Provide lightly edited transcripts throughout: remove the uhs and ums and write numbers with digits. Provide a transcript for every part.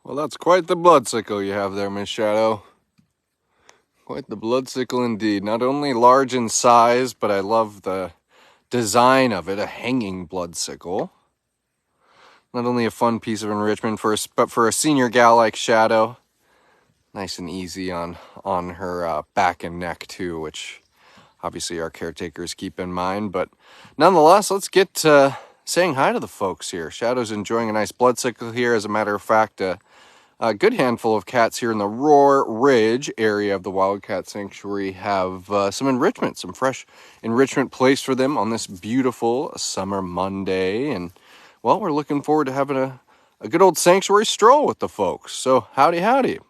Well, that's quite the bloodcicle you have there, Miss Shadow. Quite the bloodcicle indeed. Not only large in size, but I love the design of it, a hanging bloodcicle. Not only a fun piece of enrichment but for a senior gal like Shadow, nice and easy on her back and neck too, which obviously our caretakers keep in mind. But nonetheless, let's get to saying hi to the folks here. Shadow's enjoying a nice bloodcicle here. As a matter of fact, a good handful of cats here in the Roar Ridge area of the Wildcat Sanctuary have some enrichment, some fresh enrichment placed for them on this beautiful summer Monday. And, well, we're looking forward to having a good old sanctuary stroll with the folks. So, howdy, howdy.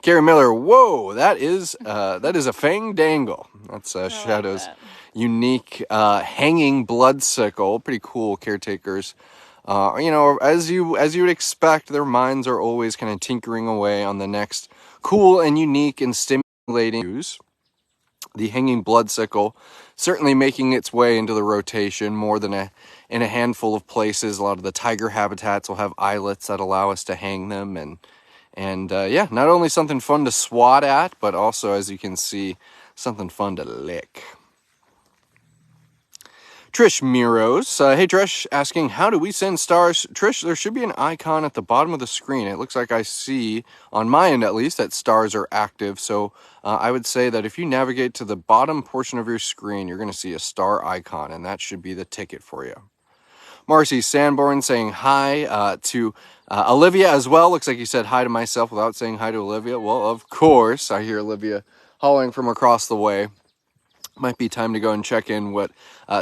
Carrie Miller, whoa, that is a fang dangle. That's Shadow's unique hanging bloodcicle. Pretty cool, caretakers. You know, as you would expect, their minds are always kind of tinkering away on the next cool and unique and stimulating news. The hanging bloodcicle certainly making its way into the rotation more than in a handful of places. A lot of the tiger habitats will have eyelets that allow us to hang them, and yeah, not only something fun to swat at, but also, as you can see, something fun to lick. Trish Miros. Hey, Trish, asking, how do we send stars? Trish, there should be an icon at the bottom of the screen. It looks like I see, on my end at least, that stars are active. So I would say that if you navigate to the bottom portion of your screen, you're going to see a star icon, and that should be the ticket for you. Marcy Sanborn saying hi to Olivia as well. Looks like you said hi to myself without saying hi to Olivia. Well, of course, I hear Olivia hollering from across the way. Might be time to go and check in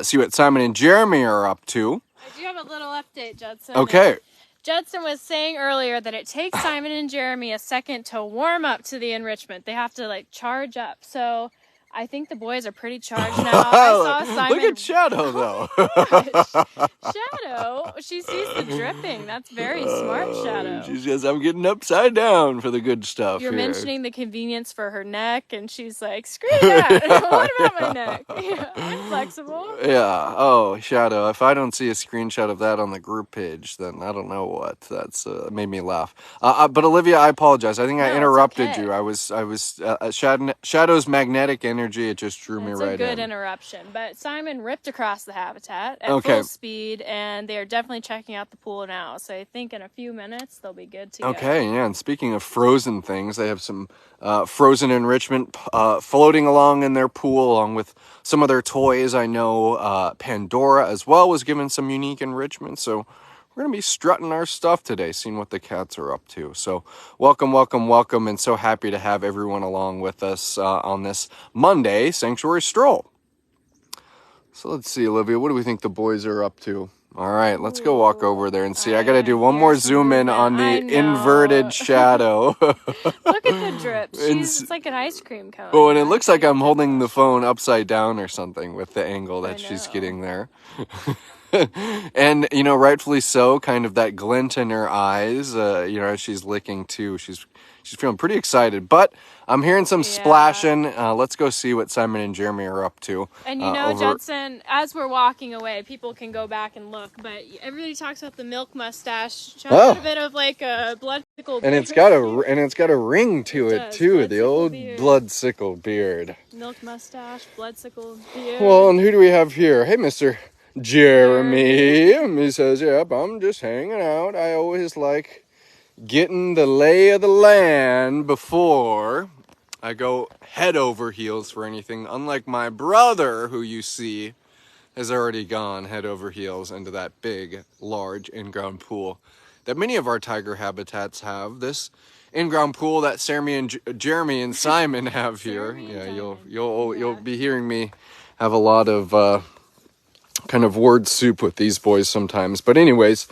see what Simon and Jeremy are up to. I do have a little update, Judson. Okay. Judson was saying earlier that it takes Simon and Jeremy a second to warm up to the enrichment. They have to like charge up. So I think the boys are pretty charged now. I saw Simon. Look at Shadow, though. Oh Shadow, she sees the dripping. That's very smart, Shadow. She says, I'm getting upside down for the good stuff. You're mentioning the convenience for her neck, and she's like, screw that. What about my neck? Yeah, I'm flexible. Yeah. Oh, Shadow, if I don't see a screenshot of that on the group page, then I don't know what. That's made me laugh. But Olivia, I apologize. I think I interrupted you. I was Shadow's magnetic energy. It just drew me right in. It's a good interruption. But Simon ripped across the habitat at full speed, and they are definitely checking out the pool now. So I think in a few minutes, they'll be good to go. Okay, yeah. And speaking of frozen things, they have some frozen enrichment floating along in their pool, along with some of their toys. I know Pandora as well was given some unique enrichment. So we're going to be strutting our stuff today, seeing what the cats are up to. So welcome, welcome, welcome, and so happy to have everyone along with us on this Monday Sanctuary Stroll. So let's see, Olivia, what do we think the boys are up to? All right, let's go walk over there and see. I got to do one more zoom in on the inverted Shadow. Look at the drip. It's like an ice cream cone. Oh, and it looks like I'm holding the phone upside down or something with the angle that she's getting there. And, you know, rightfully so, kind of that glint in her eyes, you know, as she's licking too. She's feeling pretty excited, but I'm hearing some splashing. Let's go see what Simon and Jeremy are up to. And you know, Judson, as we're walking away, people can go back and look, but everybody talks about the milk mustache. Show a bit of like a bloodcicle beard. And it's got a ring to it too, the old bloodcicle beard. Milk mustache, bloodcicle beard. Well, and who do we have here? Hey, Mr. Jeremy. He says, yep, I'm just hanging out. I always like getting the lay of the land before I go head over heels for anything, unlike my brother, who you see has already gone head over heels into that big, large in-ground pool that many of our tiger habitats have. This in-ground pool that Jeremy and Simon have here. Yeah, you'll be hearing me have a lot of kind of word soup with these boys sometimes. But anyways,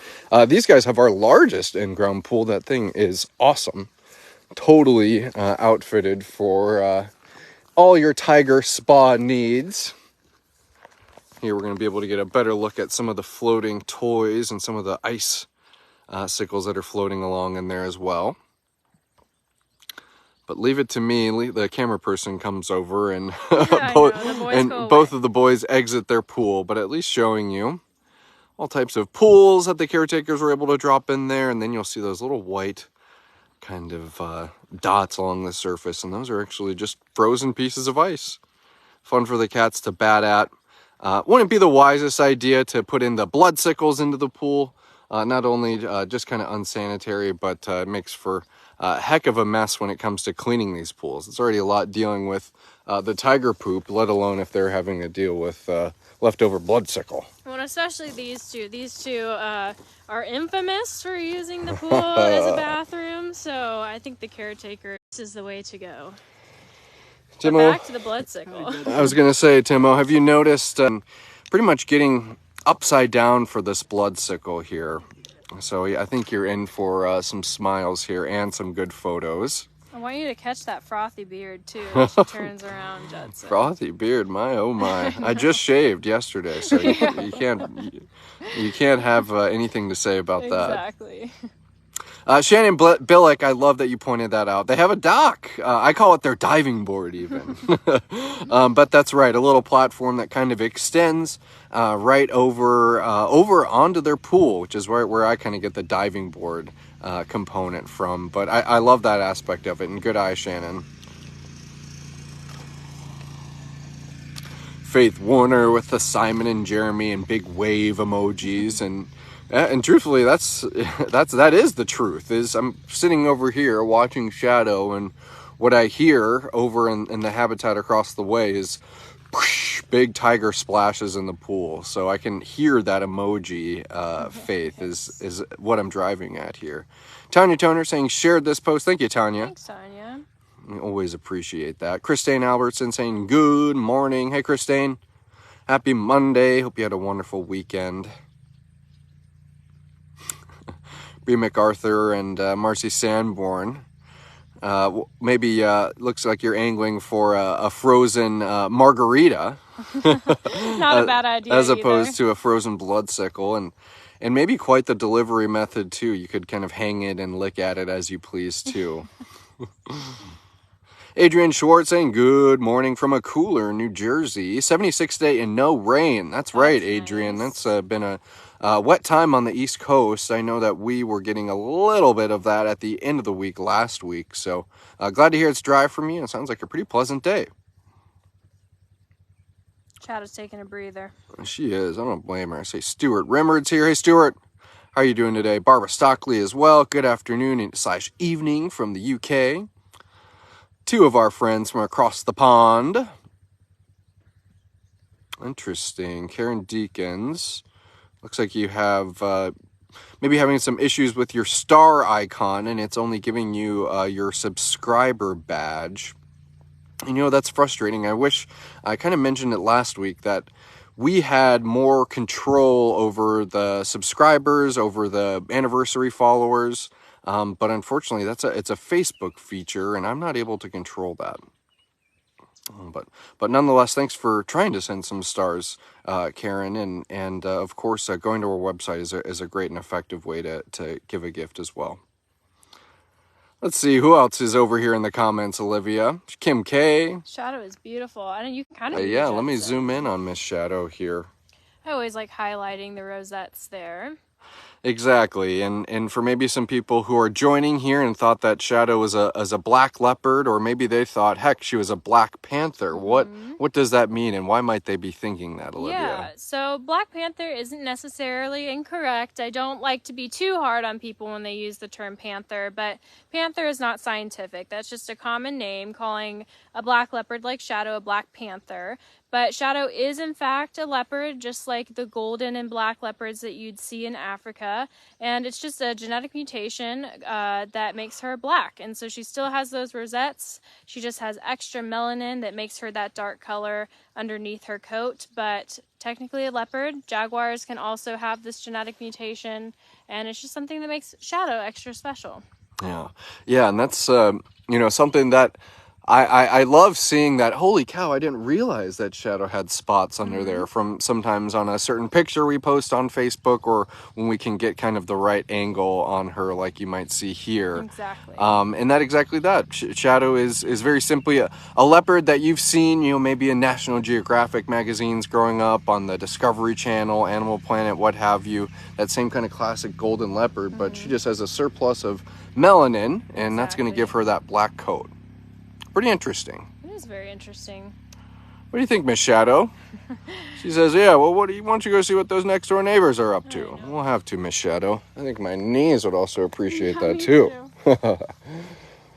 these guys have our largest in-ground pool. That thing is awesome. Totally outfitted for all your tiger spa needs. Here we're going to be able to get a better look at some of the floating toys and some of the ice sickles that are floating along in there as well. But leave it to me. The camera person comes over and both of the boys exit their pool, but at least showing you all types of pools that the caretakers were able to drop in there. And then you'll see those little white kind of dots along the surface. And those are actually just frozen pieces of ice. Fun for the cats to bat at. Wouldn't be the wisest idea to put in the bloodcicles into the pool. Not only just kind of unsanitary, but it makes for a heck of a mess when it comes to cleaning these pools. It's already a lot dealing with the tiger poop, let alone if they're having to deal with leftover bloodcicle. Well, especially these two. These two are infamous for using the pool as a bathroom, so I think the caretaker, this is the way to go. But Timo, back to the bloodcicle. I was going to say, Timo, have you noticed pretty much getting upside down for this bloodcicle here? So I think you're in for some smiles here and some good photos. I want you to catch that frothy beard too as she turns around, Judson. Frothy beard, my oh my! I just shaved yesterday, so you can't have anything to say about that. Exactly. Shannon Billick, I love that you pointed that out. They have a dock. I call it their diving board even. But that's right, a little platform that kind of extends right over onto their pool, which is where I kind of get the diving board component from. But I love that aspect of it, and good eye, Shannon. Faith Warner with the Simon and Jeremy and big wave emojis, and truthfully, that is the truth. Is I'm sitting over here watching Shadow, and what I hear over in the habitat across the way is whoosh, big tiger splashes in the pool. So I can hear that emoji. Faith is what I'm driving at here. Tanya Toner saying shared this post. Thank you, Tanya. Thanks, Tanya. I always appreciate that. Christine Albertson saying good morning. Hey, Christine. Happy Monday. Hope you had a wonderful weekend. B. MacArthur and Marcy Sanborn. Maybe looks like you're angling for a frozen margarita. Not a bad idea as either. Opposed to a frozen bloodcicle, and maybe quite the delivery method too. You could kind of hang it and lick at it as you please too. Adrian Schwartz saying good morning from a cooler New Jersey. 76 day and no rain. That's right, Adrian. Nice. That's been a wet time on the East Coast. I know that we were getting a little bit of that at the end of the week last week. So glad to hear it's dry from you. It sounds like a pretty pleasant day. Shadow's taking a breather. She is. I don't blame her. I say Stuart Rimard's here. Hey, Stuart. How are you doing today? Barbara Stockley as well. Good afternoon / evening from the UK. Two of our friends from across the pond. Interesting. Karen Deakins. Looks like you have maybe having some issues with your star icon, and it's only giving you your subscriber badge. And, you know, that's frustrating. I wish I kind of mentioned it last week that we had more control over the subscribers, over the anniversary followers. But unfortunately, it's a Facebook feature, and I'm not able to control that. But nonetheless, thanks for trying to send some stars, Karen, and of course, going to our website is a great and effective way to give a gift as well. Let's see, who else is over here in the comments, Olivia? Kim K. Shadow is beautiful. I know you can kind of Yeah, let me zoom in on Miss Shadow here. I always like highlighting the rosettes there. Exactly, and for maybe some people who are joining here and thought that Shadow was a black leopard, or maybe they thought, heck, she was a black panther. Mm-hmm. What does that mean, and why might they be thinking that, Olivia? Yeah, so Black Panther isn't necessarily incorrect. I don't like to be too hard on people when they use the term panther, but panther is not scientific. That's just a common name, calling a black leopard like Shadow a black panther. But Shadow is, in fact, a leopard, just like the golden and black leopards that you'd see in Africa. And it's just a genetic mutation that makes her black. And so she still has those rosettes. She just has extra melanin that makes her that dark color underneath her coat. But technically a leopard. Jaguars can also have this genetic mutation. And it's just something that makes Shadow extra special. Yeah, and that's, something that I love seeing that. Holy cow, I didn't realize that Shadow had spots under there from sometimes on a certain picture we post on Facebook, or when we can get kind of the right angle on her, like you might see here. Exactly. And that exactly that. Shadow is very simply a leopard that you've seen, you know, maybe in National Geographic magazines growing up, on the Discovery Channel, Animal Planet, what have you. That same kind of classic golden leopard, but she just has a surplus of melanin, and that's going to give her that black coat. Pretty interesting. It is very interesting. What do you think, Miss Shadow? She says, yeah, well, why don't you go see what those next door neighbors are up to? We'll have to, Miss Shadow. I think my knees would also appreciate that, too. I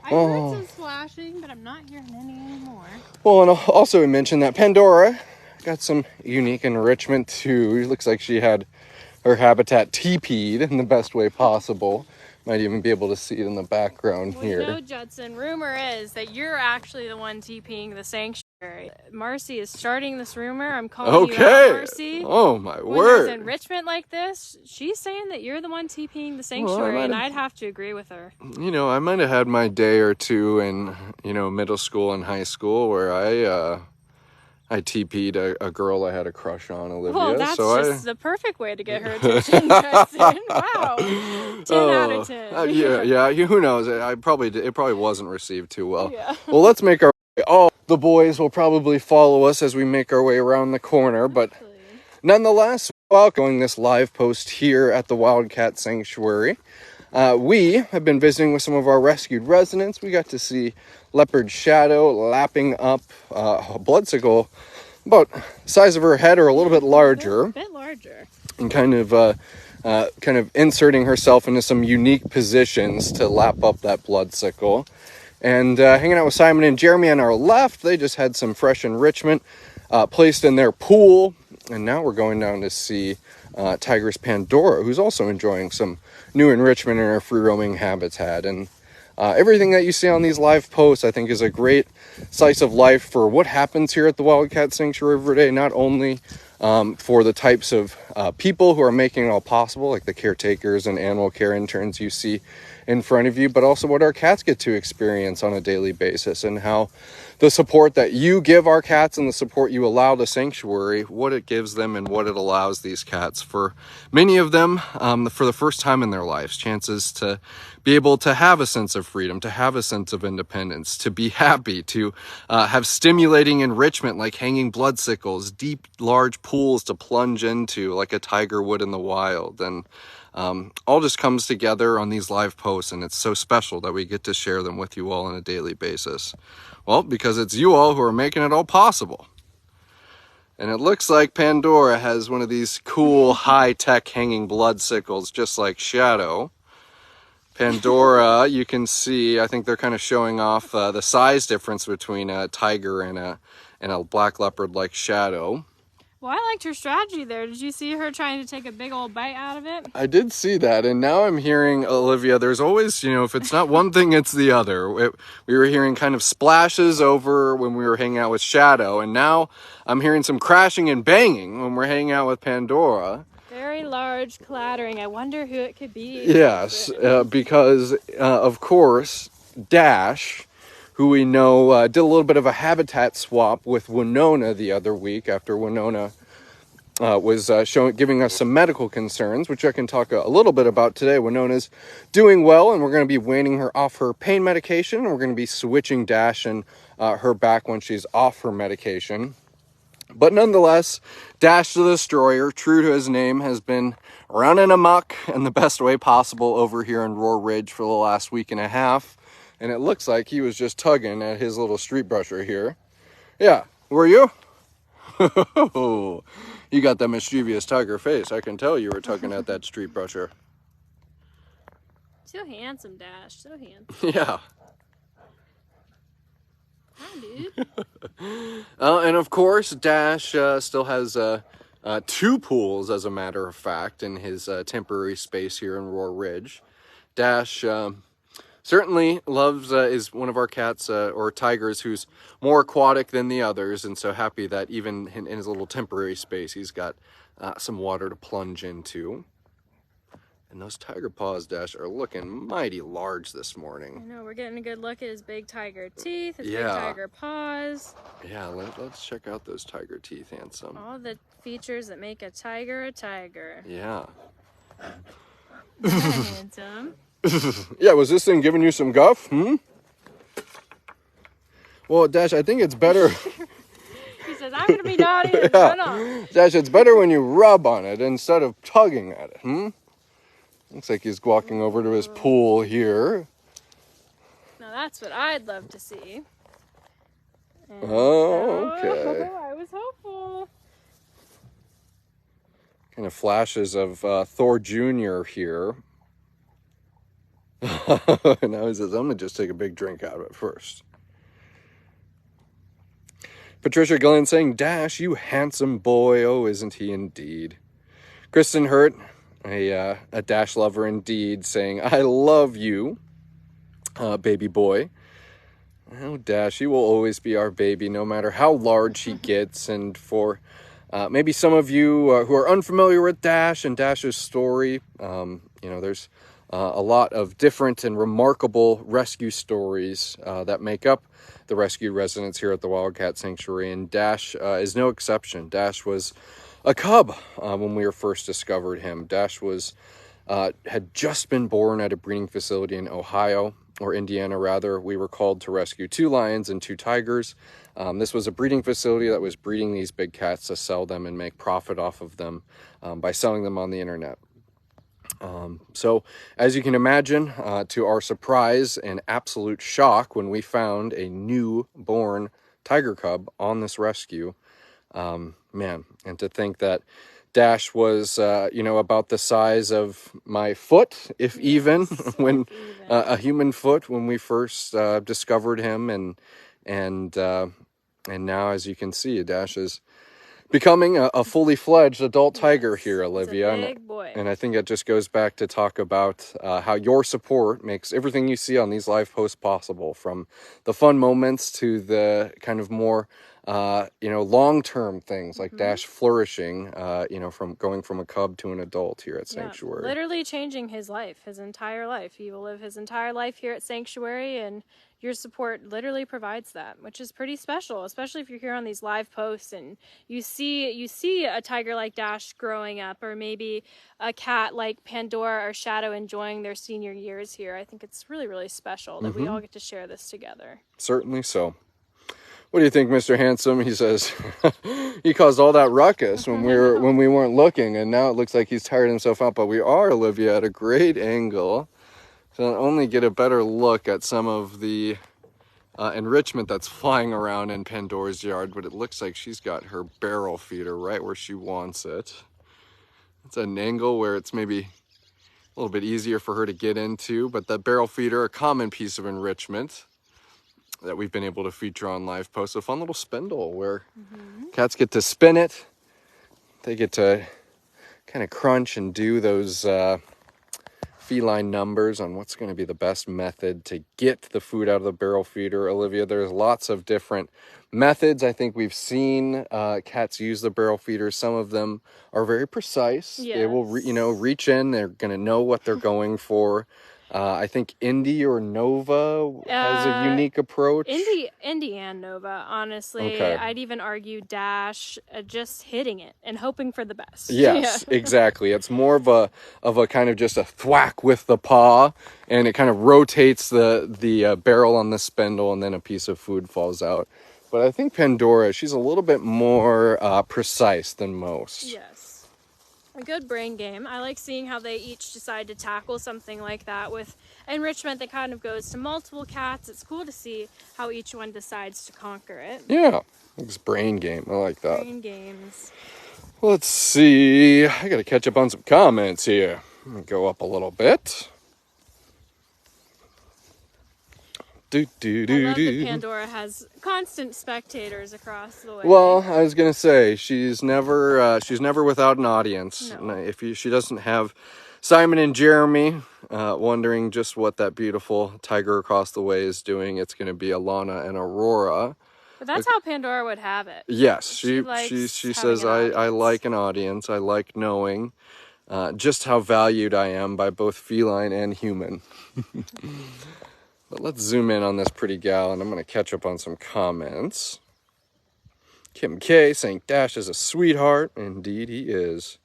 heard some splashing, but I'm not hearing any anymore. Well, and also we mentioned that Pandora got some unique enrichment, too. It looks like she had her habitat TP'd in the best way possible. Might even be able to see it in the background here. You know, Judson, rumor is that you're actually the one TPing the sanctuary. Marcy is starting this rumor. I'm calling you out, Marcy. Oh, my when word. there's enrichment like this, she's saying that you're the one TPing the sanctuary, and I'd have to agree with her. You know, I might have had my day or two in, you know, middle school and high school where I TP'd a girl I had a crush on, Olivia. Well, that's just the perfect way to get her attention, Judson. Wow. 10 out of 10. Yeah, who knows? It probably wasn't received too well. Yeah. Well, let's make our way. Oh, the boys will probably follow us as we make our way around the corner, but nonetheless, while going this live post here at the Wildcat Sanctuary, we have been visiting with some of our rescued residents. We got to see leopard Shadow lapping up a bloodcicle about the size of her head or a little bit larger. A bit larger. And kind of inserting herself into some unique positions to lap up that bloodcicle. And hanging out with Simon and Jeremy on our left, they just had some fresh enrichment placed in their pool. And now we're going down to see Tigress Pandora, who's also enjoying some new enrichment in her free-roaming habitat. And everything that you see on these live posts, I think, is a great slice of life for what happens here at the Wildcat Sanctuary every day, not only for the types of people who are making it all possible, like the caretakers and animal care interns you see in front of you, but also what our cats get to experience on a daily basis, and how the support that you give our cats and the support you allow the sanctuary, what it gives them and what it allows these cats, for many of them, for the first time in their lives, chances to be able to have a sense of freedom, to have a sense of independence, to be happy, to have stimulating enrichment like hanging bloodcicles, deep, large pools to plunge into like a tiger would in the wild. And all just comes together on these live posts, and it's so special that we get to share them with you all on a daily basis. Well, because it's you all who are making it all possible. And it looks like Pandora has one of these cool high-tech hanging bloodcicles, just like Shadow. Pandora, you can see, I think they're kind of showing off the size difference between a tiger and a black leopard like Shadow. Well, I liked her strategy there. Did you see her trying to take a big old bite out of it? I did see that, and now I'm hearing, Olivia, there's always, you know, if it's not one thing, it's the other. We were hearing kind of splashes over when we were hanging out with Shadow, and now I'm hearing some crashing and banging when we're hanging out with Pandora. Very large clattering. I wonder who it could be. Yes, because, of course, Dash, who we know did a little bit of a habitat swap with Winona the other week after Winona was giving us some medical concerns, which I can talk a little bit about today. Winona's doing well, and we're going to be weaning her off her pain medication. We're going to be switching Dash and her back when she's off her medication. But nonetheless, Dash the Destroyer, true to his name, has been running amok in the best way possible over here in Roar Ridge for the last week and a half. And it looks like he was just tugging at his little street brusher here. Yeah, were you? You got that mischievous tiger face. I can tell you were tugging at that street brusher. So handsome, Dash. So handsome. Yeah. Hi, dude. And of course, Dash still has 2 pools, as a matter of fact, in his temporary space here in Roar Ridge. Dash certainly is one of our cats or tigers who's more aquatic than the others, and so happy that even in his little temporary space, he's got some water to plunge into. And those tiger paws, Dash, are looking mighty large this I morning. know, we're getting a good look at his big tiger teeth, his big Yeah. tiger paws. Yeah, let's check out those tiger teeth, Handsome. All the features that make a tiger a tiger. Yeah. Handsome. Yeah, was this thing giving you some guff? Well, Dash, I think it's better. He says, I'm going to be naughty and Yeah. run off. Dash, it's better when you rub on it instead of tugging at it, Looks like he's walking over to his pool here. Now that's what I'd love to see. And, okay. I was hopeful. Kind of flashes of Thor Jr. here. Now he says, I'm going to just take a big drink out of it first. Patricia Glenn saying, Dash, you handsome boy. Oh, isn't he indeed? Kristen Hurt, a Dash lover indeed, saying, I love you, baby boy. Oh, Dash, he will always be our baby, no matter how large he gets. And for maybe some of you who are unfamiliar with Dash and Dash's story, there's a lot of different and remarkable rescue stories that make up the rescue residents here at the Wildcat Sanctuary, and Dash is no exception. Dash was a cub when we were first discovered him. Dash had just been born at a breeding facility in Ohio, or Indiana rather. We were called to rescue 2 lions and 2 tigers. This was a breeding facility that was breeding these big cats to sell them and make profit off of them by selling them on the internet. So, as you can imagine, to our surprise and absolute shock when we found a newborn tiger cub on this rescue, and to think that Dash was, about the size of my foot, if even, when a human foot when we first discovered him, and now, as you can see, Dash is becoming a fully fledged adult tiger here, Olivia. He's a big boy. And I think it just goes back to talk about how your support makes everything you see on these live posts possible, from the fun moments to the kind of more, long-term things like Dash flourishing, from going from a cub to an adult here at Sanctuary. Literally changing his life, his entire life. He will live his entire life here at Sanctuary, and your support literally provides that, which is pretty special, especially if you're here on these live posts and you see a tiger like Dash growing up, or maybe a cat like Pandora or Shadow enjoying their senior years here. I think it's really, really special that we all get to share this together. Certainly so. What do you think, Mr. Handsome? He says he caused all that ruckus when we weren't looking, and now it looks like he's tired himself out. But we are, Olivia, at a great angle, so not only get a better look at some of the enrichment that's flying around in Pandora's yard, but it looks like she's got her barrel feeder right where she wants it. It's an angle where it's maybe a little bit easier for her to get into, but the barrel feeder, a common piece of enrichment that we've been able to feature on live posts. A fun little spindle where cats get to spin it. They get to kind of crunch and do those feline numbers on what's going to be the best method to get the food out of the barrel feeder. Olivia, there's lots of different methods. I think we've seen cats use the barrel feeder. Some of them are very precise. Yes. They will reach in. They're going to know what they're going for. I think Indy or Nova has a unique approach. Indy and Nova, honestly. Okay. I'd even argue Dash, just hitting it and hoping for the best. Yes, exactly. It's more of a kind of just a thwack with the paw, and it kind of rotates the barrel on the spindle, and then a piece of food falls out. But I think Pandora, she's a little bit more precise than most. Yes. A good brain game. I like seeing how they each decide to tackle something like that with enrichment that kind of goes to multiple cats. It's cool to see how each one decides to conquer it. Yeah, it's brain game. I like that. Brain games. Let's see. I got to catch up on some comments here. Let me go up a little bit. I love that Pandora has constant spectators across the way. Well, I was gonna say she's never without an audience. No. If she doesn't have Simon and Jeremy wondering just what that beautiful tiger across the way is doing, it's gonna be Alana and Aurora. But that's how Pandora would have it. Yes, She she says I like an audience. I like knowing just how valued I am by both feline and human. But let's zoom in on this pretty gal, and I'm going to catch up on some comments. Kim K saying Dash is a sweetheart. Indeed, he is.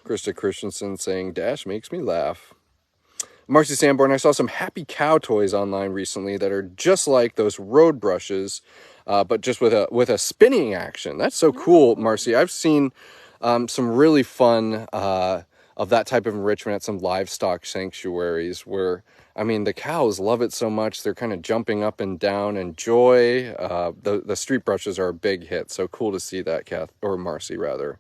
Krista Christensen saying Dash makes me laugh. Marcy Sanborn, I saw some happy cow toys online recently that are just like those road brushes, but just with a spinning action. That's so cool, Marcy. I've seen some really fun of that type of enrichment at some livestock sanctuaries where, I mean, the cows love it so much. They're kind of jumping up and down in joy. The street brushes are a big hit. So cool to see that, Kath, or Marcy, rather.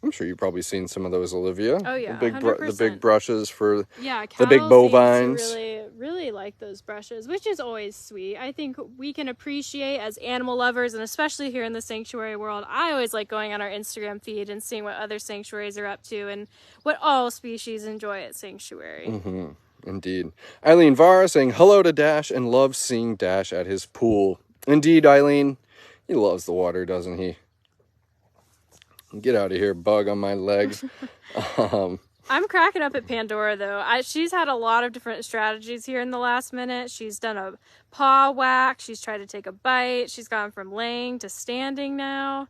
I'm sure you've probably seen some of those, Olivia. Oh yeah, the big brushes for the big bovines. Really like those brushes, which is always sweet. I think we can appreciate as animal lovers, and especially here in the sanctuary world. I always like going on our Instagram feed and seeing what other sanctuaries are up to and what all species enjoy at sanctuary. Mm-hmm. Indeed. Eileen Vara saying hello to Dash and loves seeing Dash at his pool. Indeed, Eileen, he loves the water, doesn't he? Get out of here, bug on my legs. I'm cracking up at Pandora, though. She's had a lot of different strategies here in the last minute. She's done a paw whack. She's tried to take a bite. She's gone from laying to standing now.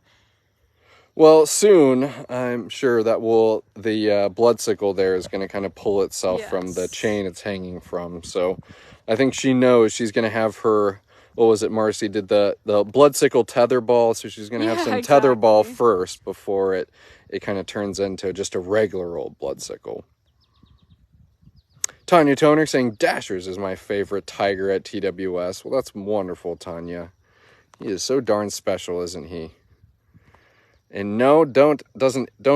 Well, soon, I'm sure that the bloodcicle there is going to kind of pull itself from the chain it's hanging from. So I think she knows she's going to have her... What was it, Marcy? Did the bloodcicle tether ball, so she's going to have some tether ball first before it kind of turns into just a regular old bloodcicle. Tanya Toner saying Dashers is my favorite tiger at TWS. Well, that's wonderful, Tanya. He is so darn special, isn't he? And no, don't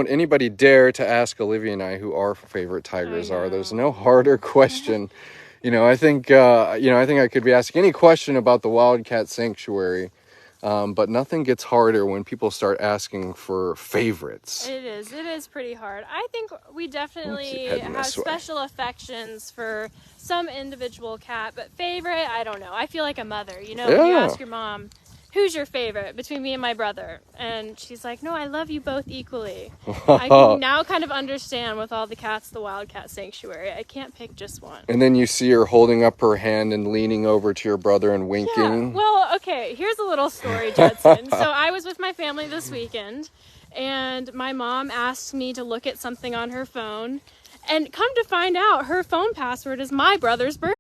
anybody dare to ask Olivia and I who our favorite tigers are. There's no harder question. I think I could be asking any question about the Wildcat Sanctuary, but nothing gets harder when people start asking for favorites. It is pretty hard. I think we definitely have special affections for some individual cat, but favorite, I don't know. I feel like a mother, you ask your mom, who's your favorite between me and my brother? And she's like, no, I love you both equally. I can now kind of understand with all the cats, the Wildcat Sanctuary. I can't pick just one. And then you see her holding up her hand and leaning over to your brother and winking. Yeah. Well, okay, here's a little story, Judson. So I was with my family this weekend, and my mom asked me to look at something on her phone, and come to find out, her phone password is my brother's birthday.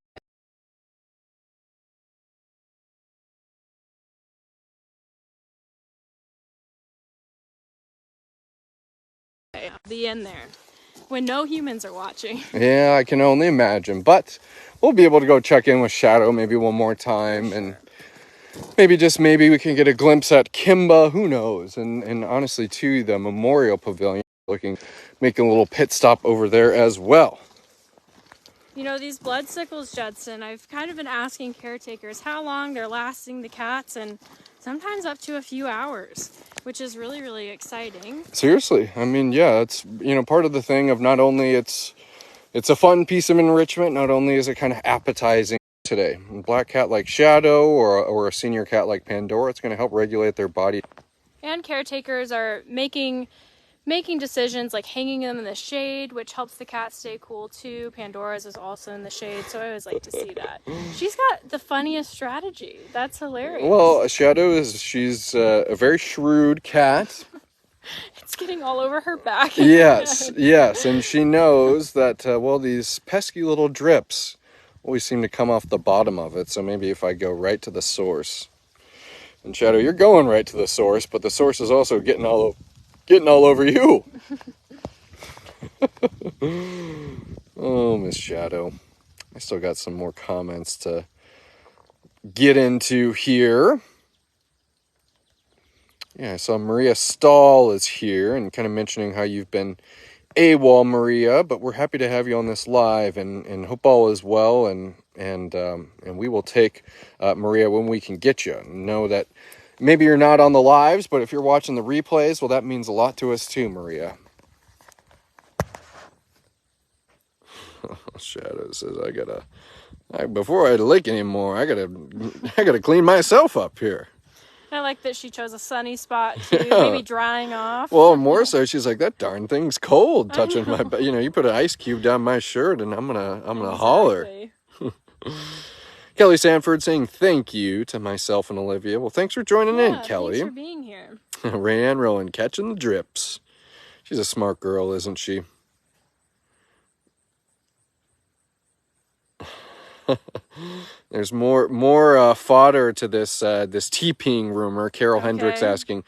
Be in there when no humans are watching. Yeah, I can only imagine, but we'll be able to go check in with Shadow maybe one more time, and maybe we can get a glimpse at Kimba, who knows, and honestly too, the Memorial Pavilion, making a little pit stop over there as well. These bloodcicles, Judson, I've kind of been asking caretakers how long they're lasting the cats, and sometimes up to a few hours, which is really, really exciting. Seriously, I mean, yeah, it's, part of the thing of not only it's a fun piece of enrichment, not only is it kind of appetizing today. A black cat like Shadow or a senior cat like Pandora, it's going to help regulate their body. And caretakers are making decisions like hanging them in the shade, which helps the cat stay cool too. Pandora's is also in the shade, so I always like to see that. She's got the funniest strategy. That's hilarious. Well, Shadow she's a very shrewd cat. It's getting all over her back. Yes, and she knows that, these pesky little drips always seem to come off the bottom of it, so maybe if I go right to the source. And Shadow, you're going right to the source, but the source is also getting all over you. Oh, Miss Shadow. I still got some more comments to get into here. Yeah, I saw Maria Stahl is here and kind of mentioning how you've been AWOL, Maria, but we're happy to have you on this live, and hope all is well, and we will take Maria when we can get you. Know that maybe you're not on the lives, but if you're watching the replays, well, that means a lot to us too, Maria. Shadow says, before I lick anymore, I gotta clean myself up here. I like that she chose a sunny spot too, maybe drying off. Well, more so, she's like, that darn thing's cold touching my back. You know, you put an ice cube down my shirt and I'm gonna holler. Kelly Sanford saying thank you to myself and Olivia. Well, thanks for joining in, Kelly. Thanks for being here. Rayanne Rowan catching the drips. She's a smart girl, isn't she? There's more fodder to this TPing rumor. Carol Hendricks asking,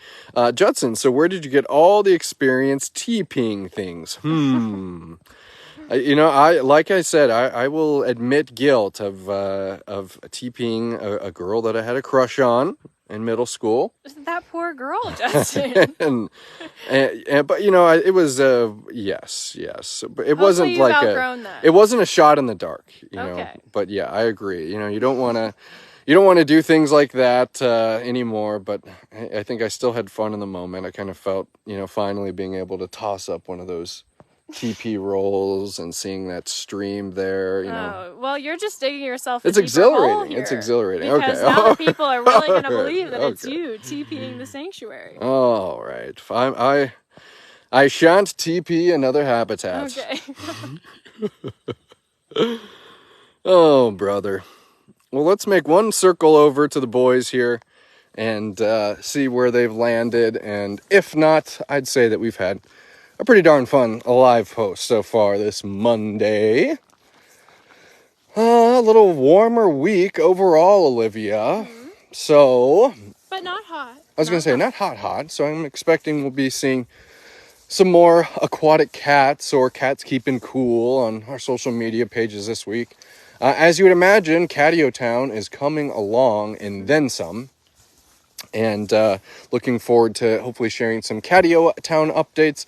Judson, so where did you get all the experience TPing things? You know, like I said, I will admit guilt of TPing a girl that I had a crush on in middle school. That poor girl, Justin. But you know, it was yes, but it wasn't you've like outgrown that. It wasn't a shot in the dark, you know. But yeah, I agree. You know, you don't want to do things like that anymore. But I think I still had fun in the moment. I kind of felt, you know, finally being able to toss up one of those TP rolls and seeing that stream there, you know. Oh, well, you're just digging yourself. It's exhilarating. It's exhilarating. Because now the people are really going to believe that it's you TPing the sanctuary. All right, fine. I shan't TP another habitat. Okay. Oh, brother. Well, let's make one circle over to the boys here and see where they've landed. And if not, I'd say that we've had a pretty darn fun live post so far this Monday. A little warmer week overall, Olivia. So... But not hot. I was going to say, not hot. So I'm expecting we'll be seeing some more aquatic cats or cats keeping cool on our social media pages this week. As you would imagine, Catio Town is coming along and then some. And looking forward to hopefully sharing some Catio Town updates,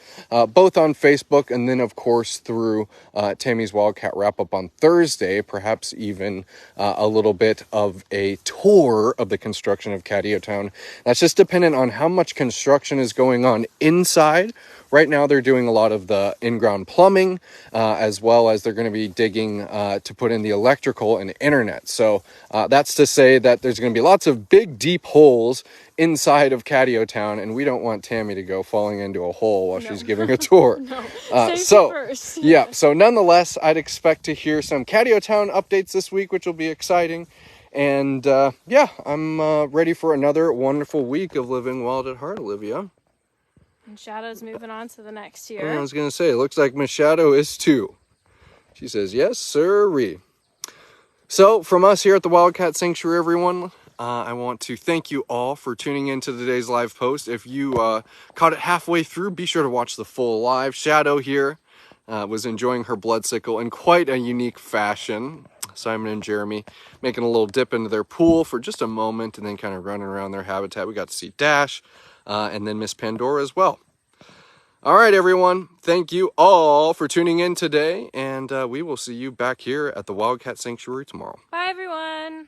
both on Facebook and then, of course, through Tammy's Wildcat wrap-up on Thursday, perhaps even a little bit of a tour of the construction of Catio Town. That's just dependent on how much construction is going on inside. Right now, they're doing a lot of the in-ground plumbing, as well as they're going to be digging to put in the electrical and internet. So that's to say that there's going to be lots of big, deep holes inside of Catio Town, and we don't want Tammy to go falling into a hole while she's giving a tour. First. Yeah, so nonetheless, I'd expect to hear some Catio Town updates this week, which will be exciting. And yeah, I'm ready for another wonderful week of living wild at heart, Olivia. And Shadow's moving on to the next year. I was going to say, it looks like Miss Shadow is too. She says, yes, sirree. So, from us here at the Wildcat Sanctuary, everyone, I want to thank you all for tuning in to today's live post. If you caught it halfway through, be sure to watch the full live. Shadow here was enjoying her bloodcicle in quite a unique fashion. Simon and Jeremy making a little dip into their pool for just a moment and then kind of running around their habitat. We got to see Dash and then Miss Pandora as well. All right, everyone. Thank you all for tuning in today, and we will see you back here at the Wildcat Sanctuary tomorrow. Bye, everyone.